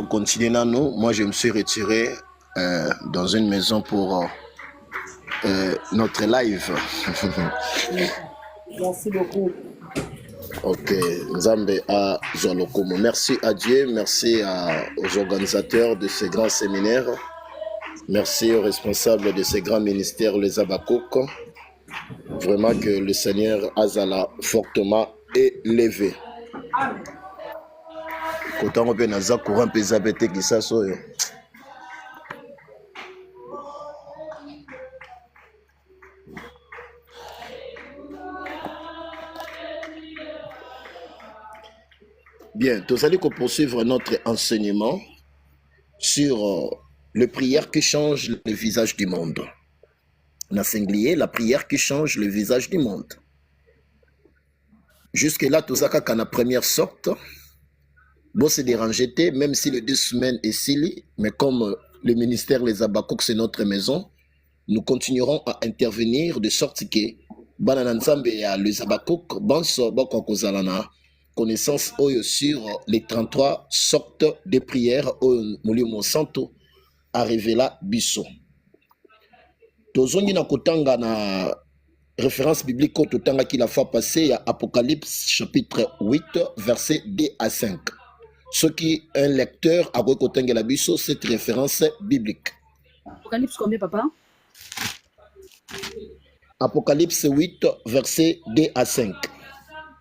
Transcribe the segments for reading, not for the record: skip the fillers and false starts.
continuer nano. Moi, je me suis retiré dans une maison pour notre live. Merci beaucoup. Ok, Nzambe à Zolokomo. Merci à Dieu, merci aux organisateurs de ces grands séminaires, merci aux responsables de ces grands ministères, les Abakouk. Vraiment que le Seigneur Azala fortement élevé. Quand on peut naza courant pesabete qui s'assoit. Bien, nous allons poursuivre notre enseignement sur les prières qui changent le visage du monde. La singlier, la prière qui change le visage du monde. Jusque-là, tout ça, quand la première sorte, bon, c'est dérangé, même si les 2 semaines est sili, mais comme le ministère Les Abakouk, c'est notre maison, nous continuerons à intervenir de sorte que, Banananzambe et Les Abakouk, Banso, Bokokozalana, connaissance sur les 33 sortes de prières au Moulimo Santo a révélé Bisso. Tozongi na kotanga na référence biblique totanga qui la fois passée à Apocalypse chapitre 8 verset 2 à 5. Ce qui un lecteur a kotanga la Bisso cette référence biblique. Apocalypse combien, papa? Apocalypse 8 verset 2 à 5.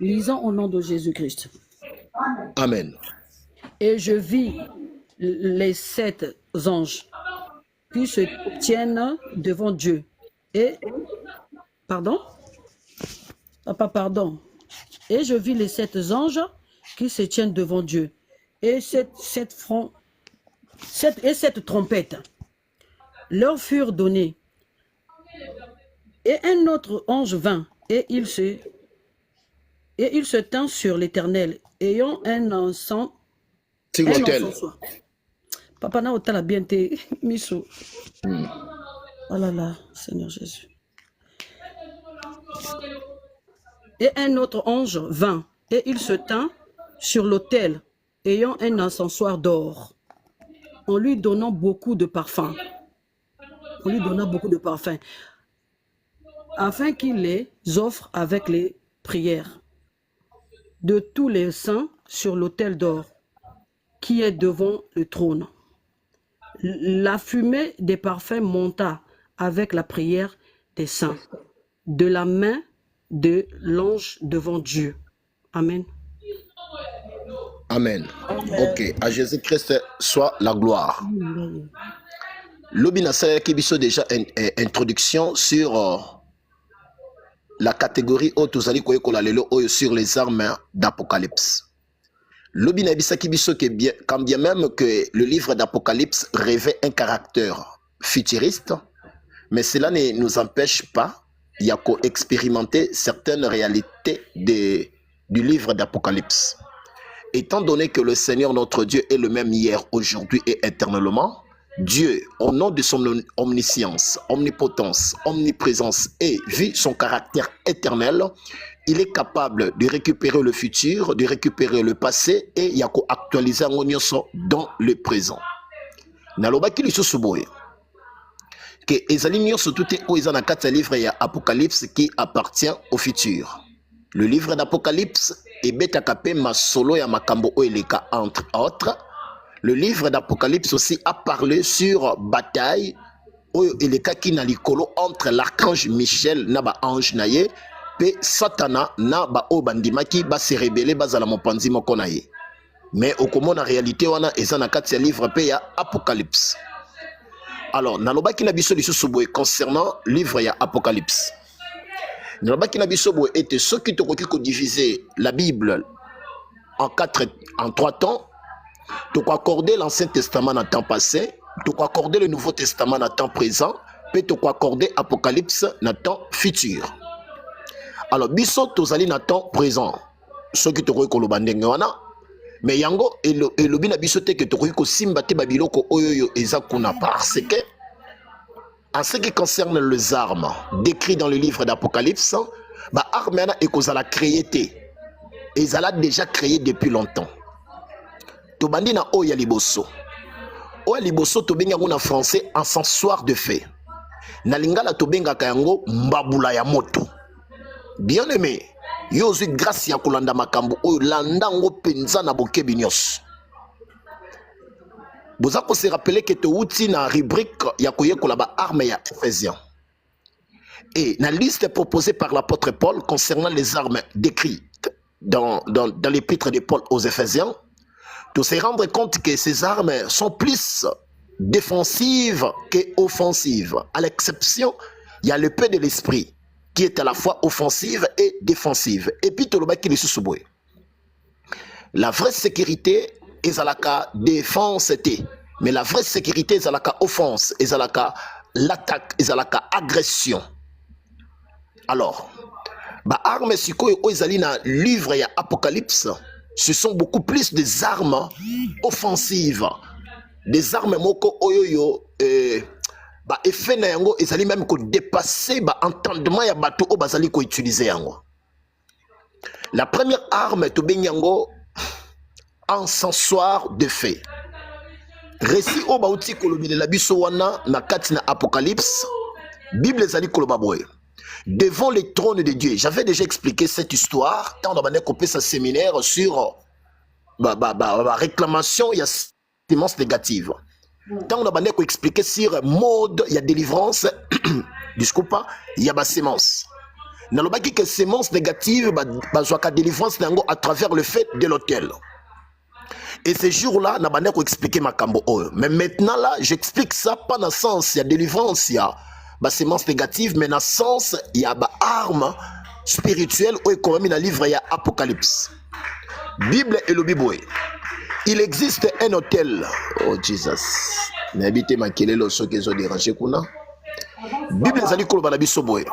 Lisons au nom de Jésus-Christ. Amen. Et je vis les 7 anges qui se tiennent devant Dieu. Et, pardon? Papa, pardon. Et je vis les 7 anges qui se tiennent devant Dieu. Et cette trompette leur furent données. Et un autre ange vint, et il se tint sur l'Éternel, ayant un encens. Sur l'autel. Papa n'a autant la bienté, Misso. Oh là là, Seigneur Jésus. Et un autre ange vint, et il se tint sur l'autel, ayant un encensoir d'or, en lui donnant beaucoup de parfums. Afin qu'il les offre avec les prières de tous les saints sur l'autel d'or qui est devant le trône. La fumée des parfums monta avec la prière des saints de la main de l'ange devant Dieu. Amen. Amen. Ok, à Jésus-Christ soit la gloire. Lobina qui biso déjà une introduction sur la catégorie Otozali Koyekolalelo sur les armes d'Apocalypse. Lobina bisaki biso que bien, quand bien même que le livre d'Apocalypse revêt un caractère futuriste, mais cela ne nous empêche pas d'expérimenter certaines réalités du livre d'Apocalypse. Étant donné que le Seigneur notre Dieu est le même hier, aujourd'hui et éternellement, Dieu, au nom de son omniscience, omnipotence, omniprésence et vu son caractère éternel, il est capable de récupérer le futur, de récupérer le passé et il y a actualiser en dans le présent. Nalobaki lisusu boye que ezali nyonso tout est oiza na kati ya livre ya Apocalypse qui appartient au futur. Le livre d'Apocalypse ebetaka pe masolo ya makambo o eleka entre autres. Le livre d'Apocalypse aussi a parlé sur bataille oyo eleka ki na likolo entre l'archange Michel na ba ange na ye pe Satana na ba o bandimaki ba se rebeller bazala mopanzi moko na ye. Mais okomona réalité wana eza na kati ya livre pe ya Apocalypse. Alors nalobaki na biso lisusu boye concernant livre ya Apocalypse. Nalobaki na biso boye ete soki tokoki ko diviser la Bible en 3 temps. Tu peux accorder l'Ancien Testament dans le temps passé, tu peux accorder le Nouveau Testament dans le temps présent, puis tu peux accorder l'Apocalypse dans le temps futur. Alors, biso tozali dans le temps présent. Ce qui te rekolobandengwana, mais yango et le bina biso te que tu simba te babiloko oyoyo ezakuna parce que en ce qui concerne les armes décrites dans le livre d'Apocalypse, ba armena et kozala créé te. Ezala déjà créé depuis longtemps. tobandi na oya liboso. Oya liboso tobenga yango na français encensoir de feu. Na lingala tobenga kayango mbabula ya moto. Bien aimé, yo zui grâce ya kolanda makambo oyo landango penza na bokebi nyos. Boza ko se rappeler que to outi na rubrique ya koyekola ba arme ya Ephésiens. Et la liste proposée par l'apôtre Paul concernant les armes décrites dans l'épître de Paul aux Éphésiens, tu se rendre compte que ces armes sont plus défensives qu'offensives. À l'exception, il y a le paix de l'esprit qui est à la fois offensive et défensive. Et puis, tu le sous-souboé. La vraie sécurité est à la cas défense, mais la vraie sécurité est à la cas offense, est à la cas l'attaque, est à la cas agression. Alors, bah armes sikoyo oizali na livre ya Apocalypse, ce sont beaucoup plus des armes offensives, des armes moko oyoyo bah effet na yango ezali même ko dépasser bah entendement ya bato o bazali ko utiliser yango. La première arme to benyango encensoir de feu. Récit o bauti kolobile la biso wana na kati na Apocalypse, Bible ezali koloba boye. Devant les trônes de Dieu. J'avais déjà expliqué cette histoire quand on a coupé ce séminaire sur réclamation, il y a sémence négative. Quand on a expliqué sur mode, il y a délivrance, disculpe pas, il y a sémence. Dans le baki que sémence négative, il délivrance à travers le fait de l'autel. Et ces jours-là, on a expliqué ma cambo. Mais maintenant là, j'explique ça pas dans le sens, il y a délivrance, il y a sémence négative, mais dans le sens, il y a des armes spirituelles où il y a un livre, il y a Apocalypse. Bible et le Bible. Il existe un hôtel. Oh Jesus. N'habitez ma kelelo ceux qui ont dérangé kuna. Bible ezali koloba na biso boye.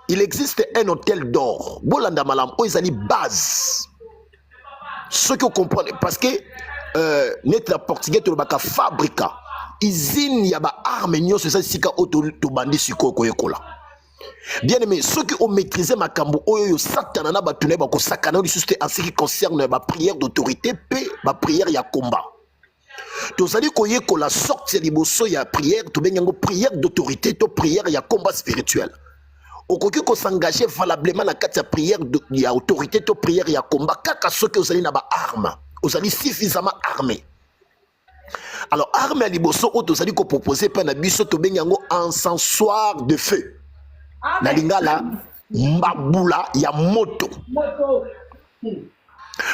Il existe un hôtel d'or. Bolanda malam o ezali base. Ceux qui comprennent parce que net la portugais to baka fabrica. Izine ya ba arme nyonso eza sika oto to bandi sikoko yekola. Bien aimé, ceux qui ont maîtrisé ma kambo oyo satana na batune ba ko sakana lisuste en ce qui concerne ma prière d'autorité pe ma prière ya combat. Tozali ko yekola sorti liboso ya prière to benyango prière d'autorité to prière ya combat spirituel. Okoki ko s'engager valablement na kati ya prière ya autorité to prière ya combat kaka soki ozali na ba arme, ozali suffisamment armé. Alors, arme à liboso, autosali ko proposé par na biso to benyango encensoir de feu. Na lingala mbabula ya moto.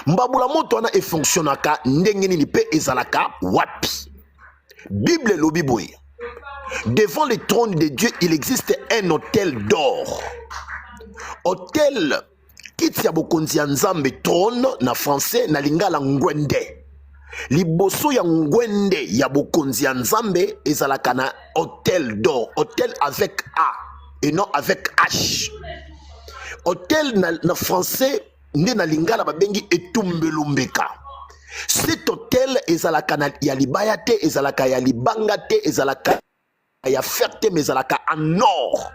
Mbabula moto wana e fonctionnaka ndenge nini pe ezalaka wapi. Bible lobi boye. Devant le trône de Dieu, il existe un hôtel d'or. Hôtel kiti ya bokonzi ya Nzambe trône na français na lingala ngwende. Liboso ya ngwende ya bokonzi ya Nzambe ezalaka na hôtel d'or, hôtel avec A et non avec H. Hôtel na français nde na lingala babengi etumbelumbeka. Cet hôtel ezalaka na ya libaya te, ezalaka ya libanga te, ezalaka ya ferte mais ezalaka en or.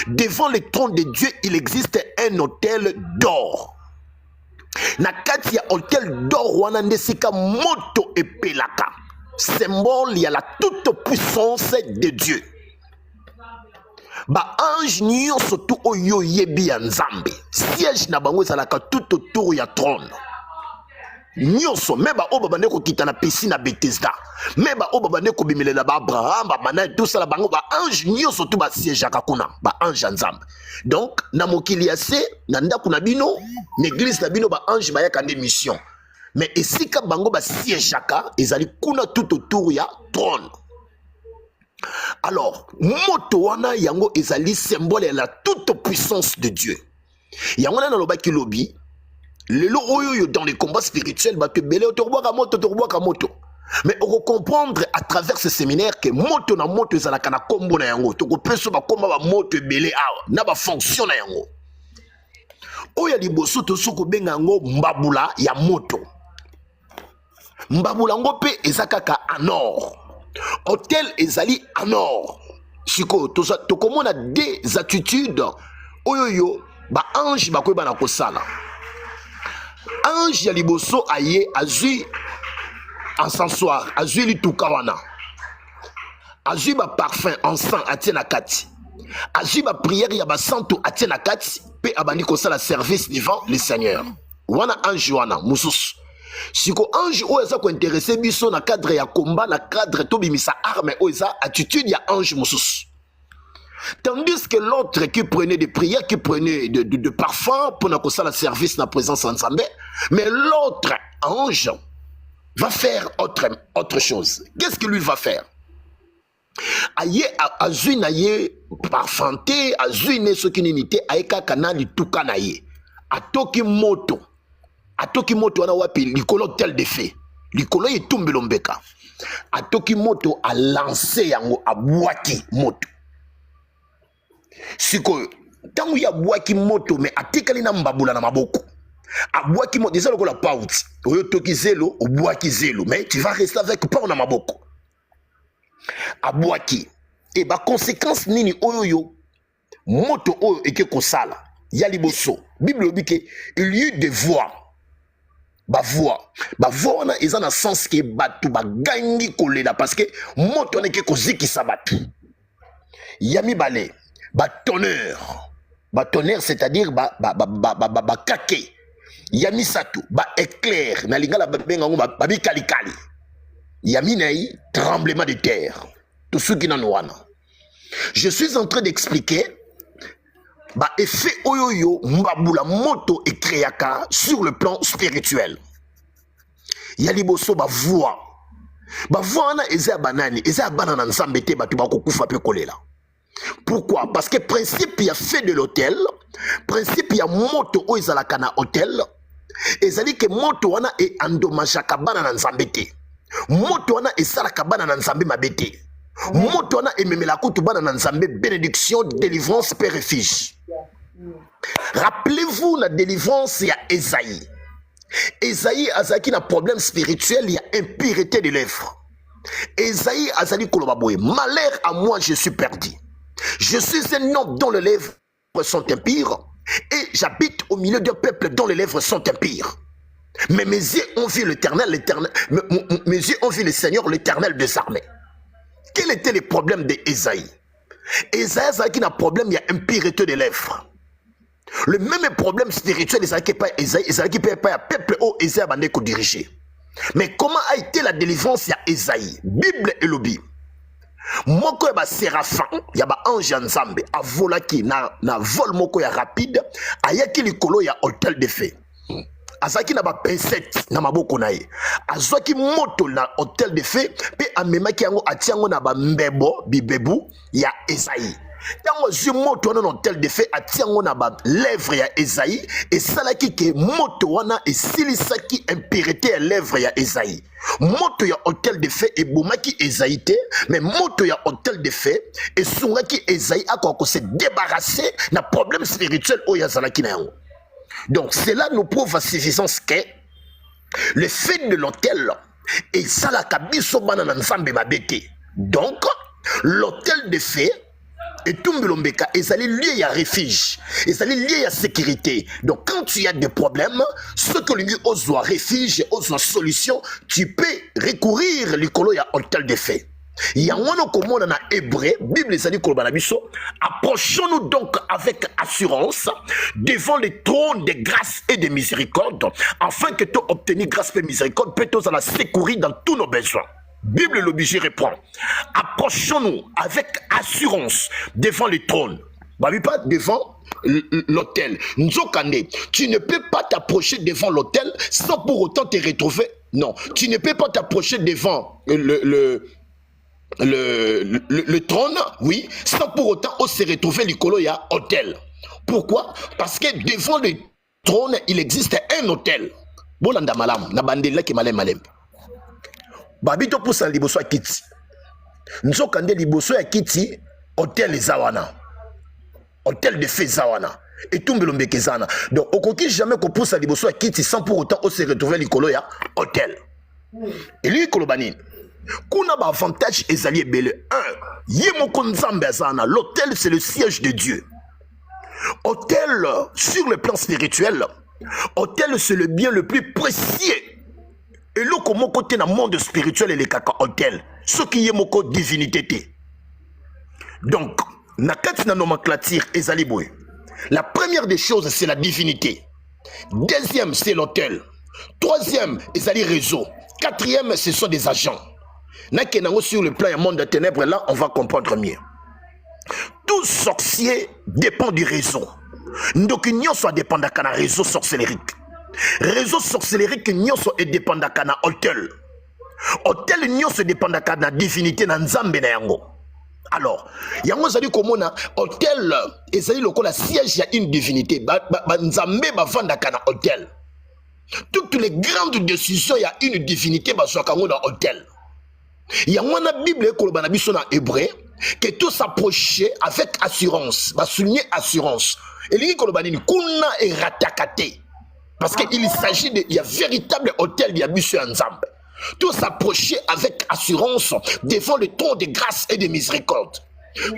Devant le trône de Dieu, il existe un hôtel d'or. Na kati ya hôtel d'or wana ndesika moto epelaka, symbole ya la toute puissance de Dieu. Ba ange nyonso tu oyo yebi ya Nzambe, siège na bango ezalaka tout autour ya trône. Nyonso meba oba bande ko kita na piscine na Bethesda, meba oba bande ko bimelela ba Abraham ba mana tout ça la bango ba ange nyonso tu ba siège akuna ba ange Nzambe. Donc na mokili ya se na ndako na bino l'église na bino ba ange ba yakande mission, mais esika bango ba siège aka ezali kuna tout autour ya trône. Alors moto wana yango ezali symbole ya la toute puissance de Dieu. Yango na lobaki lobi lelo oyo dans les combats spirituels ba te belé torboka moto. Mais on va comprendre à travers ce séminaire que moto na moto ezalaka na kombo na yango to ko peso ba komba ba moto belé awa na ba fonction na yango. Oya liboso to soko benga ngo mbabula ya moto. Mbabula ngo pe ezakaka en or. Hôtel ezali en or. Siko to komona des attitudes oyoyo ba ange ba ko ba na kosala. Ange ya liboso aye azui encensoir, azui li tukawana. Azui ba parfum, encens, atie na kati. Azui ba prière, ya ba santo, atie na kati. Pe abandi ko la service devant le Seigneur. Wana ange wana, mususu. Siko ange o eza ko intéressé biso na cadre ya combat, na cadre to bimisa arme o eza attitude ya ange mususu. Tandis que l'autre qui prenait des prières, qui prenait de parfum pour na service na présence ensemble, mais l'autre ange va faire autre chose. Qu'est-ce que lui va faire? Aye azui na ye parfumté, azui ne sokinité, aye kakana li tukana ye. Atoki moto wana wapi likolo tel de fait. Likolo ye tumbelombeka. Atoki moto a lancé yango a boaki moto. Siko tangu ya boaki moto mais atikali na mbabula na maboko. A boaki moto déjà lokola pauti. Oyo toki zelo, o boaki zelo, mais tu vas rester avec pas na maboko. A boaki. Et ba conséquence nini oyo moto oyo eke kosala. Ya liboso. Bible obike il y eut des voix. Ba voix wana eza na sens ke batu ba gangi kolela parce que moto wana eke kozikisa batu. Yami bale ba tonnerre c'est-à-dire ba kake. Yami satu ba éclair na lingala benga ngo ba bikalikali. Yami nayi tremblement de terre. Tout ce qui n'en wana. Je suis en train d'expliquer ba effet oyoyo mbabula moto et créaka sur le plan spirituel. Yaliboso ba voix na eza banani, eza banana nzambe te batu ba kokufa pe kolela. Pourquoi? Parce que principe il y a fait de l'hôtel, principe il y a moto o ezalaka na hôtel, ezali que moto wana e endommagaka banana nzambe te. Moto wana esalaka banana nzambe mabete. Moto wana ememela kutu banana nzambe bénédiction, délivrance, paix, refuge. Rappelez-vous la délivrance, il y a Esaïe. Esaïe azaki na problème spirituel, il y a impureté de lèvres. Esaïe azali kolobaboye. Malheur à moi, je suis perdu. Je suis un homme dont les lèvres sont impures et j'habite au milieu d'un peuple dont les lèvres sont impures. Mais mes yeux ont vu l'Éternel, mes yeux ont vu le Seigneur, l'Éternel des armées. Quel était le problème d'Esaïe? Esaïe azaki na problème, il y a impureté de lèvres. Le même problème spirituel, Esaïe qui pas Esaïe, Esaïe qui pas un peuple où Esaïe a été dirigé. Mais comment a été la délivrance à Esaïe? Bible et lobby. Moko ya ba séraphin, ya ba ange nzambe, avolaki na vol moko ya rapide, ayaki likolo ya hôtel de fée. Azaki na ba pincette na maboko na ye. Azwaki moto na hôtel de fée, pe amemaki yango atiango na ba mbebo, bibebu ya Esaïe. Tango zu moto wana na hôtel de fée atiango na ba lèvre ya Esaïe et salaki ke moto wana e silisaki impureté ya lèvre ya Esaïe. Moto ya hôtel de fée e bomaki Esaïe te, mais moto ya hôtel de fée e sungaki Esaïe akoko se débarrasser na problème spirituel o ya zalaki na yango. Donc cela nous prouve à suffisance que le fait de l'hôtel et salaka biso bana na nzambe mabete. Donc l'hôtel de fée et Tumbelombeka, et allez lié à refuge, et allez lié à sécurité. Donc quand tu as des problèmes, ce que l'on ose refuge, ose solution, tu peux recourir l'icolo à hôtel de fait. Il y a un comment on a hébreu, Bible les dit approchons-nous donc avec assurance devant le trône de grâce et de miséricorde, afin que tu obtiennes grâce et miséricorde, peut-être à la secourir dans tous nos besoins. Bible l'obligé répond. Approchons-nous avec assurance devant le trône. Babi pas devant l'autel. Nzokane, tu ne peux pas t'approcher devant l'autel sans pour autant te retrouver. Non, tu ne peux pas t'approcher devant le trône, oui, sans pour autant se retrouver l'icolo ya hôtel. Pourquoi? Parce que devant le trône, il existe un hôtel. Bolanda malam, na bandela ki malem malem. Babito poussa liboso ya kiti. Nzokande liboso ya kiti, hôtel zawana. Hôtel de fée zawana. Et Tumbelombeka zana. Donc, au conquis jamais qu'on pousse liboso ya kiti sans pour autant se retrouver l'icolo ya hôtel. Et lui, kolobani. Kuna ba avantage ezali belle 1. Yemoko nzambe zana. L'hôtel, c'est le siège de Dieu. Hôtel, sur le plan spirituel, hôtel, c'est le bien le plus précieux Et le comment côté dans le monde spirituel et les caca hôtel. Ce qui est mon divinité. Donc, na kati na nomenclature ezali boy. La première des choses, c'est la divinité. Deuxième, c'est l'hôtel. Troisième, ezali réseau. Quatrième, ce sont des agents. Sur le plan du monde des ténèbres, là, on va comprendre mieux. Tout sorcier dépend du réseau. Donc, il soit dépendant d'un réseau sorcellérique. Réseau sorcellérique, il soit dépendant d'un hôtel. Hôtel, il soit dépendant d'une divinité dans Nzambe na yango. Alors, yango zali komona hôtel, ezali lokola siège ya une divinité. Nzambe ba vanda kana hôtel. Toutes les grandes décisions, il y a une divinité ba soka ngo na hôtel. Yango na Bible ko na biso na hébreu que tout s'approcher avec assurance, ba souligner assurance. Et li ko ba ni kuna et ratakate. Parce qu'il s'agit de il y a véritable hôtel ya biso ya Nzambe. Tout s'approcher avec assurance devant le trône de grâce et de miséricorde.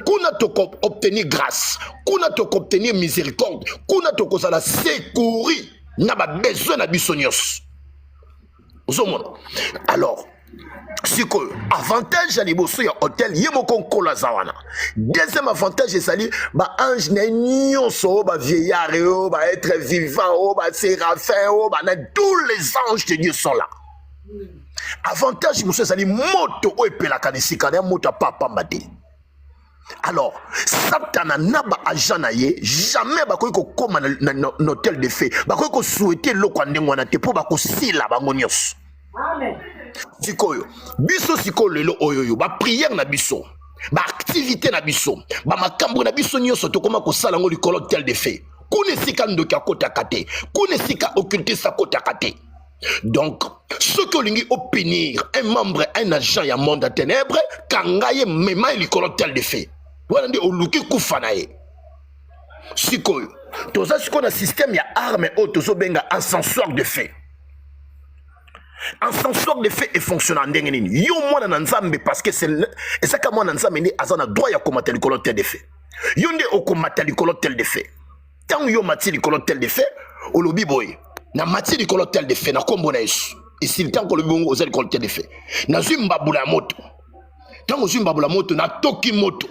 Kuna to obtenir grâce, kuna to obtenir miséricorde, kuna to ko sala secourir na ba besoin na biso nyos. Alors, c'est que avantage à liboso ya hôtel yemoko kola zawana. Deuxième avantage c'est ba ange na nyonso ba vieillard ba être vivant ba séraphin ba tous les anges de Dieu sont là. Avantage monsieur c'est moto o epelaka nesika na moto papa mbate. Alors, Satan n'a pas agent na ye, jamais ba ko koma na hôtel de fée. Ba ko souhaiter lokande ngwana te pour ba ko sila ba ngonyos. Amen. Sikoyo, biso siko lelo oyoyo, ba prière na biso, ba activité na biso, ba makambo na biso nyonso to koma ko sala ngo likolo hôtel de fée. Kune sika ndoki akota kate, kune sika occulter sa kota kate. Donc, ce que l'on obtenir un membre, un agent ya monde de ténèbres, kangaye mema likolo hôtel de fée. Voilà de oluki kufanaye. Sikoyo, toza siko na système ya arme o tozo benga encensoir de fée. Encensoir de fée est fonctionnant ndenge nini. Yo mwana na Nzambe parce que c'est et ça comme mwana Nzambe ni azana droit ya komata likolo hôtel de fée. Yo nde okomata likolo hôtel de fée. Tant yo mati likolo hôtel de fée, olobi boy. Na mati likolo hôtel de fée na kombo na Yesu. Ici le temps que le bongo oza likolo hôtel de fée. Na zimbabula moto. Tant que zimbabula moto na toki moto.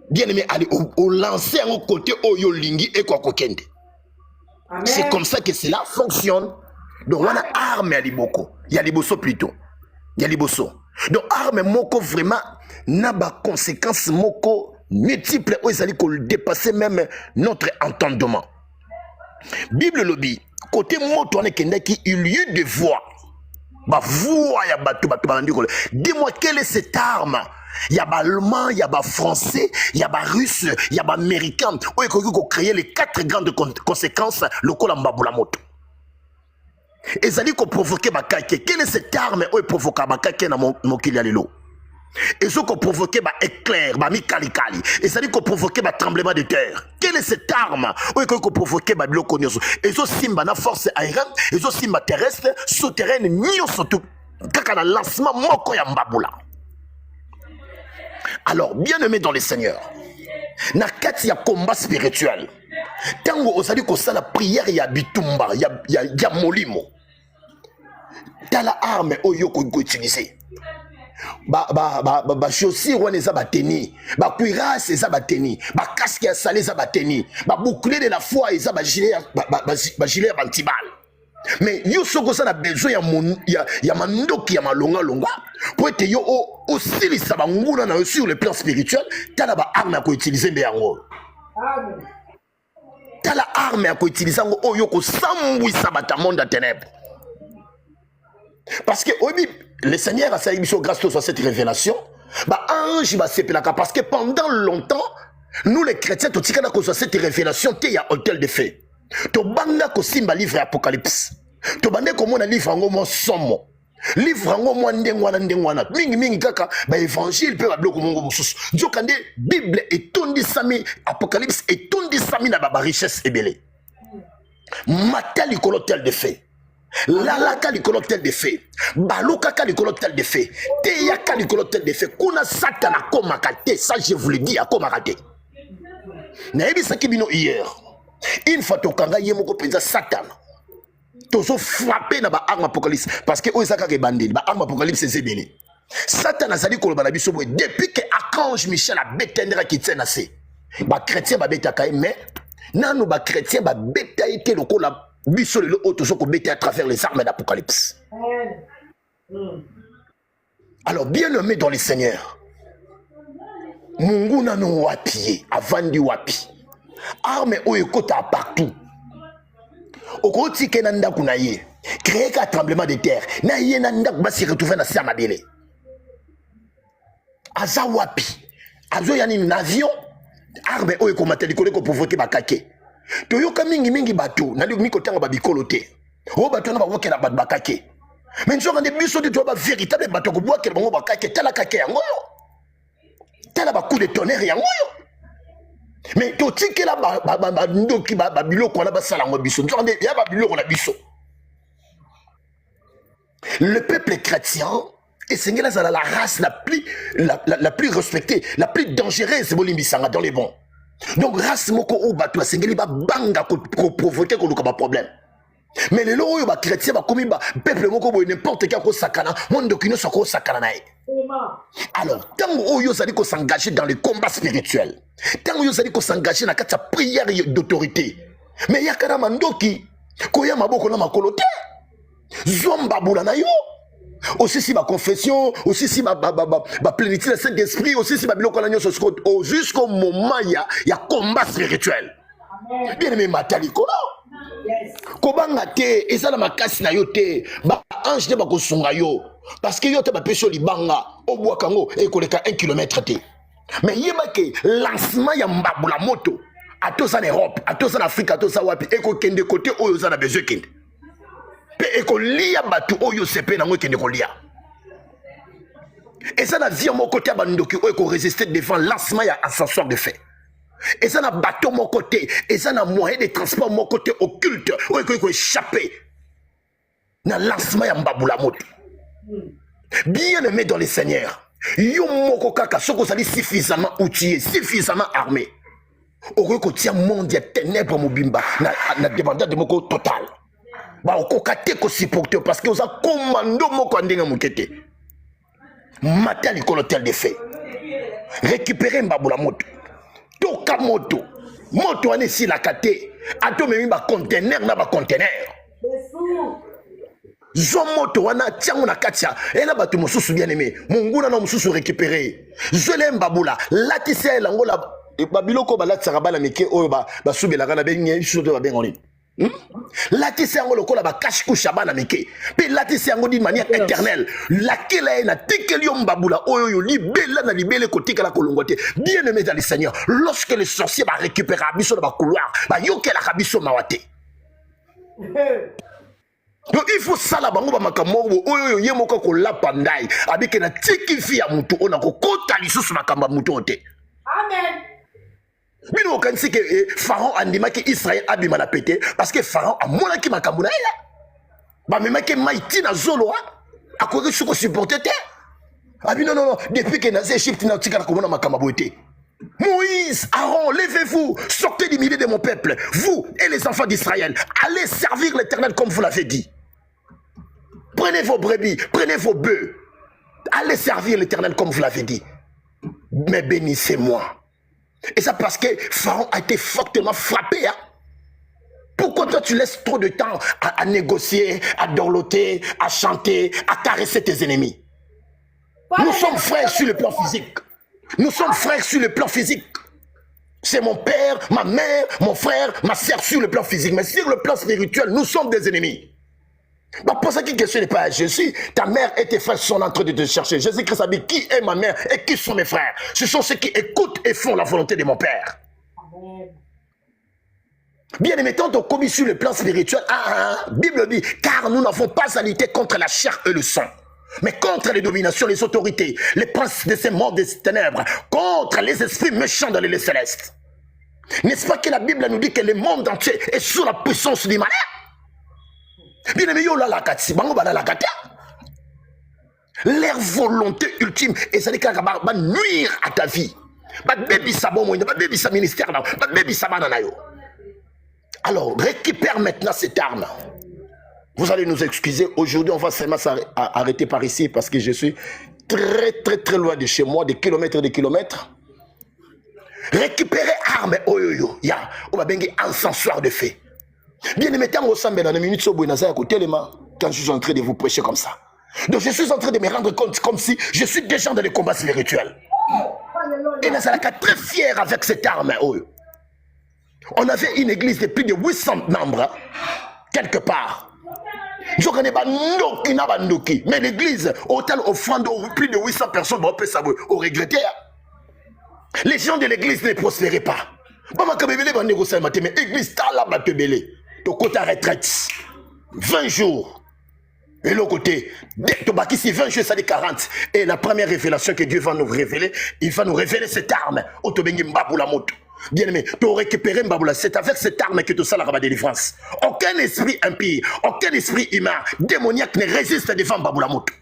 Bien aimé, allez au lancer au côté oyo lingi et quoi kokende. C'est comme ça que cela fonctionne. Donc on a arme à liboko, il y a liboso plutôt, il y a liboso. Donc arme moko vraiment n'a pas conséquences moko multiples où ils allaient dépasser même notre entendement. Bible lobby côté moto on est qui il y a de voix, bah voix ya bato dis-moi quelle est cette arme? Il y a allemand, il y a français, il y a russe, il y a américain. Où il faut créer les 4 grandes conséquences locales en babula moto. Et ça dit qu'on provoquait ma kake. Quelle est cette arme où il provoque ma kake dans mon kilialelo? Et ça qu'on provoquait ma éclair, ma mikalikali. Et ça dit qu'on provoquait ma tremblement de terre. Quelle est cette arme où il faut provoquer ma bloconioso? Et ça simba na force aérienne, et ça simba terrestre, souterraine, nyon surtout. Kaka na lancement moko ya mbabula. Alors, bien aimé dans les seigneurs, na kati ya combat spirituel. Tango osali ko sala prière ya bitumba, ya molimo. T'as la arme oyo ko utiliser. Ba chaussures on les a bateni, ba cuirasse les a bateni, ba casque ya salé les a bateni, ba bouclier de la foi les a ba gilet antibal. Mais yo soko ça a besoin ya mandoki ya malonga longa pour être yo aussi les sabanguna na sur le plan spirituel, t'as la ba arme ko utiliser be yango. Amen. T'as la arme à utiliser ngo oyo ko sambwisa bata monde à ténèbres. Parce que oui, le Seigneur a salué grâce à cette révélation, bah ange va s'épelaka parce que pendant longtemps nous les chrétiens tout tika na ko cette révélation te ya hôtel de fée. To banga ko simba livre Apocalypse. To bande ko mona livre ngo mo somo. Livre ngo mo ndengwana mingi kaka ba évangile pe ba bloko mongo mususu. Jokande Bible et tondi sami Apocalypse et tondi sami na ba richesse ebele. Matali ko l'hôtel de fée. Lalaka likolo hôtel de fée. Baluka ka likolo hôtel de fée. Teyaka likolo hôtel de fée. Kuna satana komaka te, ça je vous le dis akomaka te. Na yebi sakibino hier. Une fois tokanga yemoko penza Satan. Tozo frappé na ba arme apocalypse parce que oyezaka ke bandeli ba arme apocalypse c'est belé. Satan azali koloba na biso boye depuis que archange Michel a betendera ki tsena se. Ba chrétien ba betaka mais nanu ba chrétien ba beta été lokola biso le auto so ko beta à travers les armes d'apocalypse. Alors bien aimé dans le Seigneur. Mungu nanu wapi avandi wapi. Arme oyo kota partout. Okoti ke nanda kunaye. Créer un tremblement de terre. Na ye nanda ba se retrouver na sa mabele. Aza wapi. Azo yani un avion. Arme oyo ko mateli ko provoquer bakake. To yoka mingi bato na li miko tanga ba bikolo te. O bato na ba woke na ba bakake. Mais nous avons des biso de toi véritable bato ko boke bango bakake tala kake yango yo. Tala ba coup de tonnerre yango yo. Mais to tiki la ba ndoki ba biloko na ba sala ngo biso. Nous avons des ya ba biloko na biso. Le peuple chrétien et c'est la race la plus respectée, la plus dangereuse dans les bons. Donc race moko ou bato sengeli ba banga ko provoquer ko luka problème. Mais les lois ba chrétien ba komi ba peuple moko boy n'importe qui ko sakana, monde kino soko sakana na. Alors, tant que vous allez s'engager dans le combat spirituel, tant que vous allez s'engager dans la prière d'autorité, mais il y a quand même qui koya maboko na makolote. Zomba boulana yo. Aussi si ma confession, aussi si ma plénitude du Saint-Esprit, aussi si ma biloko na nyoso jusqu'au moment il y a combat spirituel. Bien aimé matali kola. Kobanga te eza na makasi na yo te ba ange te ba kosunga yo parce que yo te ba peso libanga obwakango e koleka 1 km te. Mais yeba ke lancement ya mbabula moto atosa en Europe, atosa en Afrique, atosa wapi e ko kende côté oyo za na besoin kende. Pe ekolia batu oyo sepe nango kende kolia. Et ça na vie mon côté bandoki oyo ko résister devant lancement ya ascenseur de fait. Et ça na bateau mon côté, et ça na moyen de transport mon côté occulte oyo ko échapper. Na lancement ya mbabula moto. Bien aimé dans le Seigneur. Yo moko kaka soko sali suffisamment outillé, suffisamment armé. Oyo ko tia monde ya ténèbres mobimba na dépendance de moko total. Ba okokate ko supporter parce que oza commando moko ndenga mukete matin likolo tel de fait récupérer mbabula moto toka moto ane si la kate ato memi ba conteneur na ba conteneur zo moto wana tiango na katia ela bato mosusu bien aimé munguna na mosusu récupérer zo le mbabula latise lango la babiloko balatsaka bala mike oyo ba subelaka na benye soto ba bengoni. Latisse yango lokola ba cache couche bana meke pe latisse yango d'une manière éternelle laquelle est na tikeli mbabula oyo yo libela na libele kotika la kolongote bien aimé dans le Seigneur lorsque le sorcier va récupérer abiso dans ba couloir ba yokela kabiso mawate. Donc il faut ça la bango ba makambo oyo yo yemoko ko lapandai abike na tiki fi ya mutu ona ko kota lisusu makamba mutu ote. Amen. Bino okanisi que Pharaon andimaki Israël abima na pété parce que Pharaon a monaki makambo na ela. Ba memaki maïti na zolo a ko suko supporter te. Abi non depuis que naze Égypte na tika na komona makambo boité. Moïse, Aaron, levez-vous, sortez du milieu de mon peuple, vous et les enfants d'Israël, allez servir l'Éternel comme vous l'avez dit. Prenez vos brebis, prenez vos bœufs, allez servir l'Éternel comme vous l'avez dit. Mais bénissez-moi. Et ça parce que Pharaon a été fortement frappé. Hein? Pourquoi toi tu laisses trop de temps à négocier, à dorloter, à chanter, à caresser tes ennemis? Nous sommes frères sur le plan physique. Nous sommes frères sur le plan physique. C'est mon père, ma mère, mon frère, ma soeur sur le plan physique. Mais sur le plan spirituel, nous sommes des ennemis. Bah, pour ça que question n'est pas à Jésus. Ta mère et tes frères sont en train de te chercher. Jésus-Christ a dit qui est ma mère et qui sont mes frères. Ce sont ceux qui écoutent et font la volonté de mon Père. Amen. Bien aimé, tant qu'on commis sur le plan spirituel, Bible dit, car nous n'avons pas à lutter contre la chair et le sang, mais contre les dominations, les autorités, les princes de ces mondes des ténèbres, contre les esprits méchants dans les lieux célestes. N'est-ce pas que la Bible nous dit que le monde entier est sous la puissance du malin? Bien aimé, leur volonté ultime, et ça dit qu'elle va nuire à ta vie. Alors, récupère maintenant cette arme. Vous allez nous excuser. Aujourd'hui, on va seulement arrêter par ici parce que je suis très, très, très loin de chez moi, des kilomètres et des kilomètres. Récupérer armes, oyoyo, ya, on va bengi encensoir de fait. Bien aimé, tant au sambe dans une minute sur Bouénazaya côté les mains, quand je suis en train de vous prêcher comme ça. Donc je suis en train de me rendre compte comme si je suis déjà dans les combats spirituels. Et Nazaraka très fier avec cette arme, oyo. On avait une église de plus de 800 membres, quelque part. Je connais pas Noki, mais l'église, autant offrande plus de 800 personnes, on peut savoir, on regrettait. Les gens de l'église ne prospéraient pas. Mais l'église, t'as là, bah, te belé. Ton côté retraite. 20 jours. Et l'autre côté, si 20 jours, ça dit 40. Et la première révélation que Dieu va nous révéler, il va nous révéler cette arme. Bien aimé, tu as récupéré Mbaboula. C'est avec cette arme que tu as la délivrance. Aucun esprit impie, aucun esprit humain, démoniaque ne résiste devant Mbaboula Moto.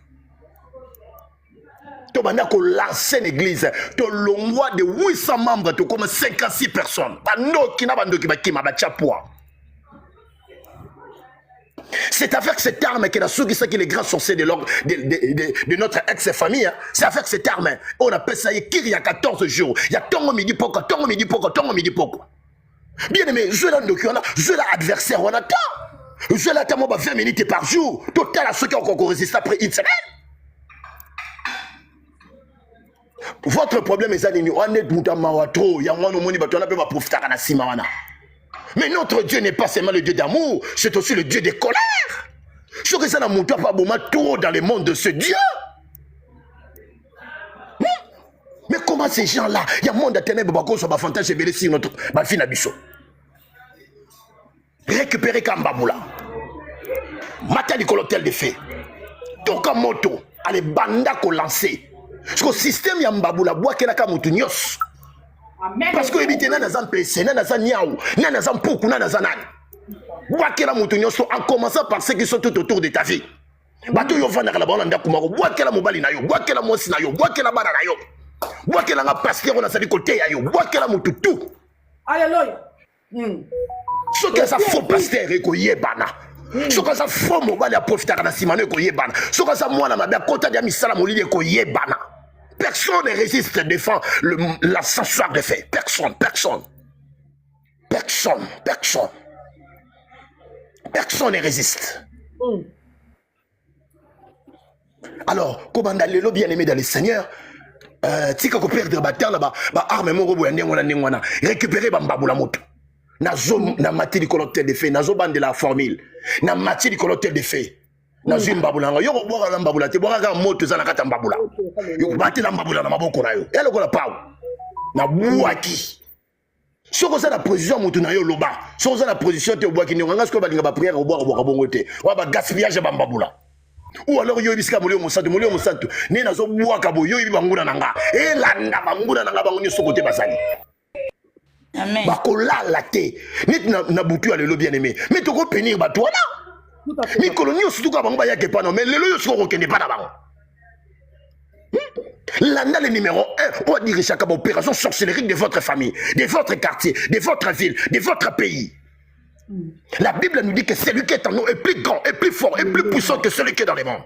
Tu as lancé l'église, tu as l'envoi de 800 membres, tu as comme 56 personnes. C'est avec cette arme que les grands sorciers de notre ex-famille, c'est avec cette arme, on appelle ça il y a 14 jours. Il y a Tongo midi poko, Tongo midi poko, Tongo midi poko. Bien aimé, je l'ai adversaire, on attend. Je l'attends 20 minutes par jour. Total à ceux qui ont encore résisté après une semaine. Votre problème est que on est trop. Il y a un moment où on a pu profiter de la simana. Mais notre Dieu n'est pas seulement le Dieu d'amour, c'est aussi le Dieu des colères. Je que ça n'a pas trop dans le monde de ce Dieu. Mais comment ces gens-là, il y a un monde de ténèbres qui sont fantasmes et sur notre fille Nabiso. Récupérer Kambaboula. Matin du colotel de fait. Toka moto, allez banda ko lancer. Parce que le système Yambaboula boit que la kamutunios. Parce que éviter nanazan PC, nanazan niaou, nanazan poukou, nanazan nan. Bois que la mutunios en commençant par ceux qui sont tout autour de ta vie. Bato yo vana la balanda kumaro, bois que la mobali na yo, bois que la mosi na yo, bois que la bara na yo. Bois que la pasteur on a sali côté ya yo, bois que la mututu. Alléluia. Ce que ça faux pasteur et ko yebana. Ce que ça faux mobali a profiter na simane ko yebana. Ce que ça moi na mabia kota dia misala molili ko yebana. Personne ne résiste devant l'ascensoir de fait. Personne. Personne ne résiste. Alors, comme on a le bien aimé dans le Seigneur, si on perd de bataille là-bas, arme mon robot, récupérer Bambaboula moto. Na matière du colotel de fait, na zo bande de la formule, na matière du colotel de fait. Na zo Mbabula, yo boka la Mbabula, te boka moto za na kata Mbabula. Yo bate la Mbabula na maboko na yo. Elo ko la pao. Na buaki. Soko za la position moto na yo loba. Soko za la position te boaki ni nganga sko balinga ba prière au boire bongo te. Wa ba gaspillage ba Mbabula. Ou alors yo bisika molio mosantu ni na zo buaka bo yo yiba nguna nanga. Elanda ba nguna nanga ba ngoni soko te basali. Amen. Bakola la te. Nit na butu ya lelo bien aimé. Mais to ko pénir ba toi là. Mais coloniaux surtout quand on va y a pas non mais le loyo soko ko n'est pas là-bas. L'année le numéro 1 pour dire chaque opération sorcellerie de votre famille, de votre quartier, de votre ville, de votre pays. La Bible nous dit que celui qui est en nous est plus grand, est plus fort, est plus puissant que celui qui est dans les mondes.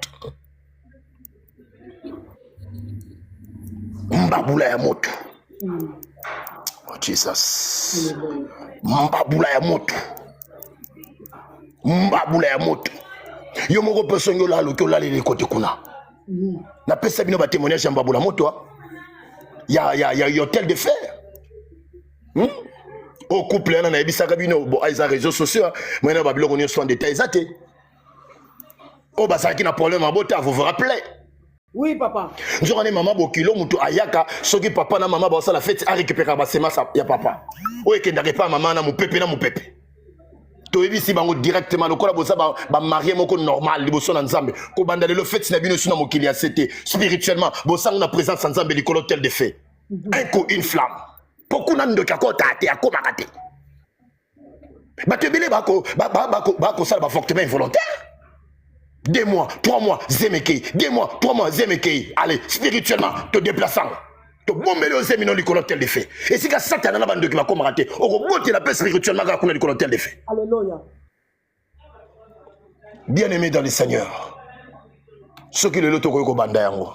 Mbaboula ya moto. Oh Jesus. Mbaboula ya moto. Mbaboula ya moto. Yo moko person yo la loki la le côté kuna. Na pesa bino ba témoignage ya Mbaboula moto. Ya hôtel de fer. Au couple na ebisaka bino bo aiza réseaux sociaux, moi na ba biloko ni so en détail zate. O ba ça qui na problème à bota, vous vous rappelez? Oui papa. Journée maman bokilo mutu ayaka soki papa na maman ba ça la fête a récupérer ba semence ya papa. O ekendaka pas maman na mupepe na mupepe. To ebisi bango directement lokola boza ba marié moko normal liboso na nzambe ko banda le fait na bino suna mokili ya c'était spirituellement bosa na présence nzambe likolo tel de fait. Un coup une flamme. Beaucoup na ndoka kota ate akoma kate. Ba te belé bako ça ba fortement involontaire. 2 mois, 3 mois, zemekei. 2 mois, 3 mois, zemekei. Allez, spirituellement, te déplaçant. Te bomber aux éminents du colotel de fait. Et si que Satan n'a pas de qui va comme rater, on remonte la paix spirituellement quand on a du colotel de fait. Alléluia. Bien-aimés dans le Seigneur, ceux qui le loto ko banda yango,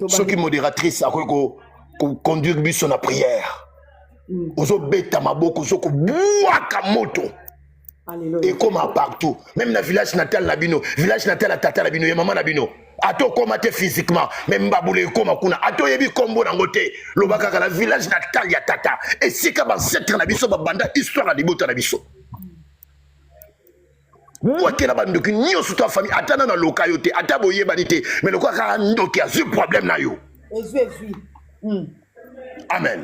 ceux qui modératrice a ko conduire biso na prière, ozo beta maboko ozo ko buaka moto. Et comme partout, même dans le village natal Labino, village natal à Tata Labino, et maman Labino, ato comme physiquement, même baboule comme kuna, ato yebi combo nangote, lobaka la village natal ya Tata, et si ka ba setre na biso ba banda histoire na libota na biso. Moi qui na bandoki nyo sous ta famille, atana na lokayote, ataboye banité, mais le quoi ka ndoki a ce problème na yo. Amen.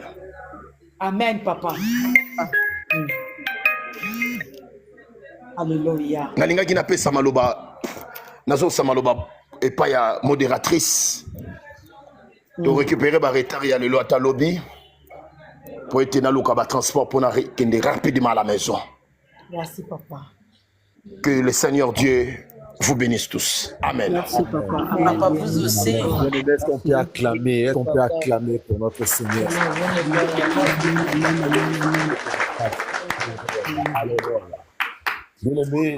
Amen, papa. Alléluia. Nalinga qui n'a pas samaloba, nazo samaloba et pas ya modératrice de récupérer ba retard ya le loi lobby pour être dans le transport pour aller rapidement à la maison. Merci, papa. Que le Seigneur Dieu vous bénisse tous. Amen. Merci, papa. Papa, vous aussi. Est-ce qu'on peut acclamer, pour notre Seigneur? Alléluia. Bien-aimé,